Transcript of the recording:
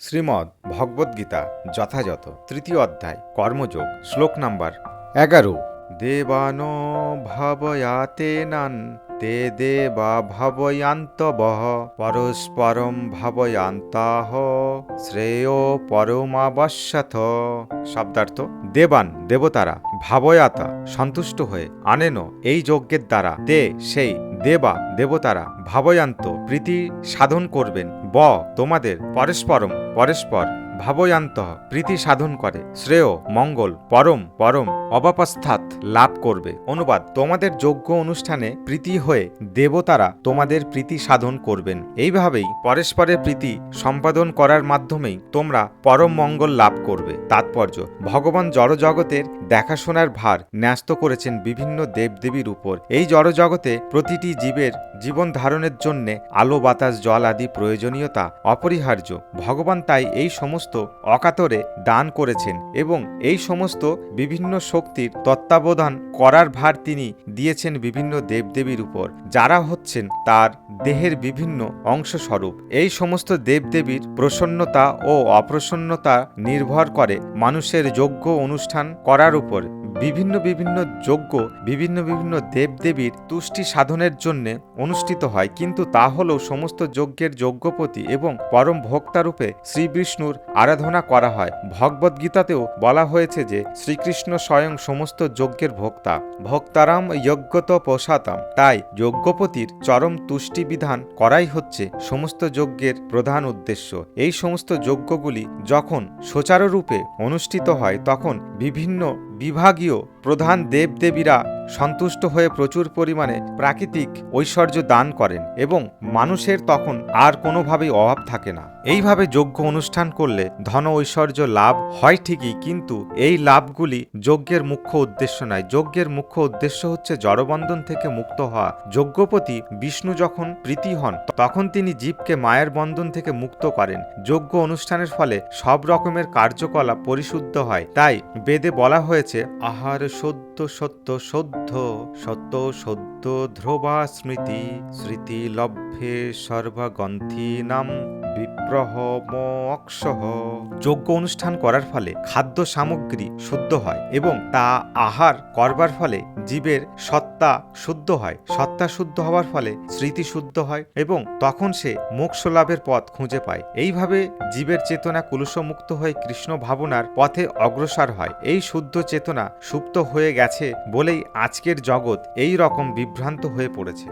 শ্রীমদ্ ভগবদ্গীতা যথাযথ তৃতীয় অধ্যায় কর্মযোগ শ্লোক নাম্বার 11। দেবানো ভাবয়াতেনান তে দেবা ভাবয়ান্তবঃ পরস্পরম ভাবয়ান্তাহ শ্রেয় পরমাবশ্যথ। শব্দার্থ: দেবান দেবতারা, ভাবয়াতা সন্তুষ্ট হয়ে, আনেন এই যজ্ঞের দ্বারা, তে সেই দেবা দেবতারা, ভাবয়ান্ত প্রীতি সাধন করবেন, তোমাদের, পরস্পরম পরস্পর, ভাবয়ান্ত প্রীতি সাধন করে, শ্রেয় মঙ্গল, পরম পরম, অবাপস্থাৎ লাভ করবে। অনুবাদ: তোমাদের যজ্ঞ অনুষ্ঠানে প্রীতি হয়ে দেবতারা তোমাদের প্রীতি সাধন করবেন। এইভাবেই পরস্পরের প্রীতি সম্পাদন করার মাধ্যমেই তোমরা পরম মঙ্গল লাভ করবে। তাৎপর্য: ভগবান জড়জগতের দেখাশোনার ভার ন্যস্ত করেছেন বিভিন্ন দেবদেবীর উপর। এই জড়জগতে প্রতিটি জীবের জীবন ধারণের জন্য আলো, বাতাস, জল আদি প্রয়োজনীয়তা অপরিহার্য। ভগবান তাই এই সমস্ত অকাতরে দান করেছেন এবং এই সমস্ত বিভিন্ন শক্তির তত্ত্বাবধান করার ভার তিনি দিয়েছেন বিভিন্ন দেবদেবীর উপর, যারা হচ্ছেন তার দেহের বিভিন্ন অংশস্বরূপ। এই সমস্ত দেবদেবীর প্রসন্নতা ও অপ্রসন্নতা নির্ভর করে মানুষের যজ্ঞ অনুষ্ঠান করার উপর। বিভিন্ন বিভিন্ন যজ্ঞ বিভিন্ন বিভিন্ন দেবদেবীর তুষ্টি সাধনের জন্য অনুষ্ঠিত হয়, কিন্তু তা হলেও সমস্ত যজ্ঞের যজ্ঞপতি এবং পরম ভোক্তারূপে শ্রীবিষ্ণুর আরাধনা করা হয়। ভগবদ্গীতাতেও বলা হয়েছে যে শ্রীকৃষ্ণ স্বয়ং সমস্ত যজ্ঞের ভোক্তা। ভোক্তারাম যজ্ঞত পোষাতাম। তাই যজ্ঞপতির চরম তুষ্টি বিধান করাই হচ্ছে সমস্ত যজ্ঞের প্রধান উদ্দেশ্য। এই সমস্ত যজ্ঞগুলি যখন সুচারুরূপে অনুষ্ঠিত হয় তখন বিভিন্ন বিভাগীয় প্রধান দেবদেবীরা সন্তুষ্ট হয়ে প্রচুর পরিমাণে প্রাকৃতিক ঐশ্বর্য দান করেন এবং মানুষের তখন আর কোনোভাবেই অভাব থাকে না। এইভাবে যজ্ঞ অনুষ্ঠান করলে ধন ঐশ্বর্য লাভ হয় ঠিকই, কিন্তু এই লাভগুলি যজ্ঞের মুখ্য উদ্দেশ্য নয়। যজ্ঞের মুখ্য উদ্দেশ্য হচ্ছে জড়বন্ধন থেকে মুক্ত হওয়া। যজ্ঞপতি বিষ্ণু যখন প্রীতি হন তখন তিনি জীবকে মায়ের বন্ধন থেকে মুক্ত করেন। যজ্ঞ অনুষ্ঠানের ফলে সব রকমের কার্যকলাপ পরিশুদ্ধ হয়। তাই বেদে বলা হয়েছে, আহার সদ্য সত্য সদ্য সত্য সদ্য ধ্রুবা স্মৃতি স্মৃতি লভ্যে সর্বগ্রন্থি নাম বিপ্রহ মোক্ষঃ। যজ্ঞ অনুষ্ঠান করার ফলে খাদ্য সামগ্রী শুদ্ধ হয় এবং তা আহার করবার ফলে জীবের সত্তা শুদ্ধ হয়। সত্তা শুদ্ধ হওয়ার ফলে স্মৃতি শুদ্ধ হয় এবং তখন সে মোক্ষ লাভের পথ খুঁজে পায়। এইভাবে জীবের চেতনা কুলুষমুক্ত হয়ে কৃষ্ণ ভাবনার পথে অগ্রসর হয়। এই শুদ্ধ চেতনা সুপ্ত হয়ে গেছে বলেই আজকের জগৎ এই রকম বিভ্রান্ত হয়ে পড়েছে।